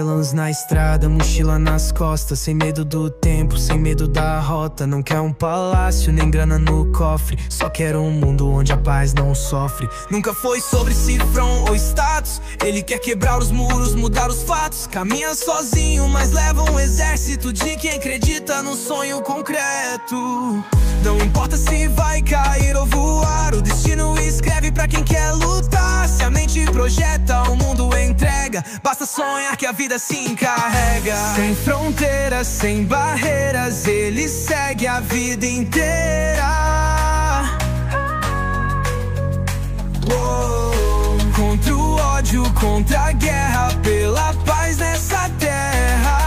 Elons na estrada, mochila nas costas, sem medo do tempo, sem medo da rota. Não quer um palácio, nem grana no cofre, só quer um mundo onde a paz não sofre. Nunca foi sobre cifrão ou status, ele quer quebrar os muros, mudar os fatos. Caminha sozinho, mas leva um exército de quem acredita no sonho concreto. Não importa se vai cair ou voar, o destino escreve pra quem quer lutar. Se a mente projeta, o mundo entrega, basta sonhar que a vida se encarrega. Sem fronteiras, sem barreiras, ele segue a vida inteira. Contra o ódio, contra a guerra, pela paz nessa terra.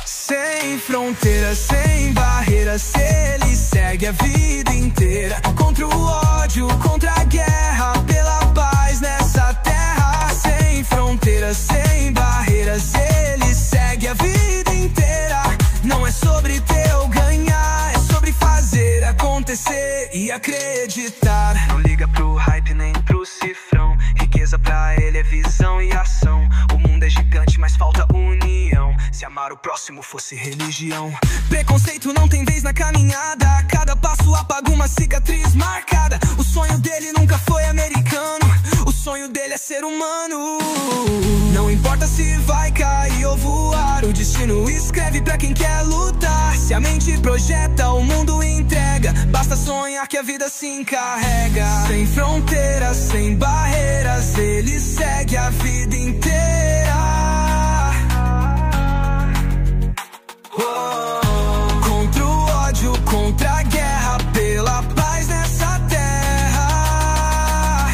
Sem fronteiras, sem barreiras, ele segue a vida inteira. Contra o ódio, contra a guerra, pela paz nessa terra. Sem fronteiras, sem barreiras, ele segue a vida inteira. Não é sobre ter ou ganhar, é sobre fazer acontecer e acreditar. Não liga pro hype nem pro cifrão, riqueza pra ele é visão e ação. O mundo é gigante, mas falta união. Se amar o próximo fosse religião. Preconceito não tem vez na caminhada, a cada passo apaga uma cicatriz marcada. O sonho dele nunca foi americano, o sonho dele é ser humano. Não importa se vai cair ou voar, o destino escreve pra quem quer lutar. Se a mente projeta, o mundo entrega, basta sonhar que a vida se encarrega. Sem fronteiras, sem barreiras, ele segue a vida inteira. Contra o ódio, contra a guerra, pela paz nessa terra.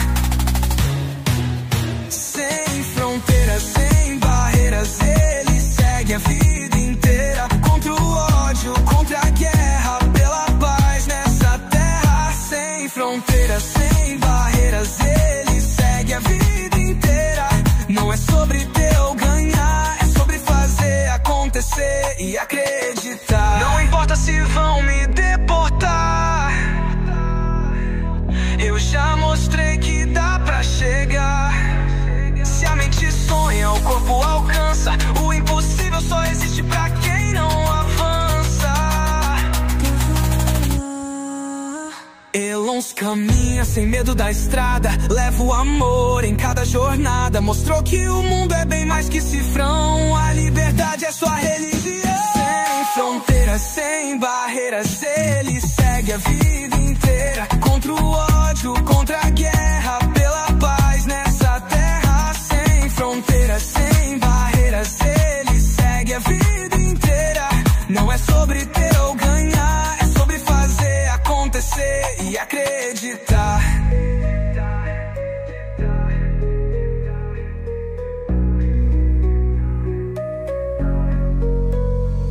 Sem fronteiras, sem barreiras, ele segue a vida inteira. Contra o ódio, contra a guerra, pela paz nessa terra. Sem fronteiras, sem barreiras, ele segue a vida inteira. Não é sobre ter ou ganhar, é sobre fazer acontecer e acreditar. Não importa se vão me deportar, eu já mostrei que dá pra chegar. Se a mente sonha, o corpo alcança. O impossível só existe pra quem não avança. Elons caminha sem medo da estrada, leva o amor em cada jornada. Mostrou que o mundo é bem mais que cifrão, a liberdade é sua religião. Sem fronteiras, sem barreiras, ele segue a vida inteira. Contra o ódio, contra a guerra, pela paz nessa terra. Sem fronteiras, sem barreiras, ele segue a vida inteira. Não é sobre ter ou ganhar, é sobre fazer acontecer e acreditar.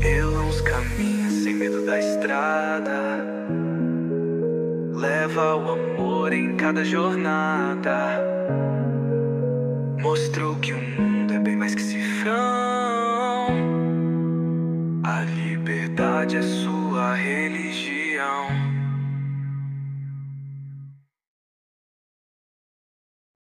Elons caminha sem medo da estrada, leva o amor em cada jornada. Mostrou que o mundo é bem mais que cifrão, a liberdade é sua.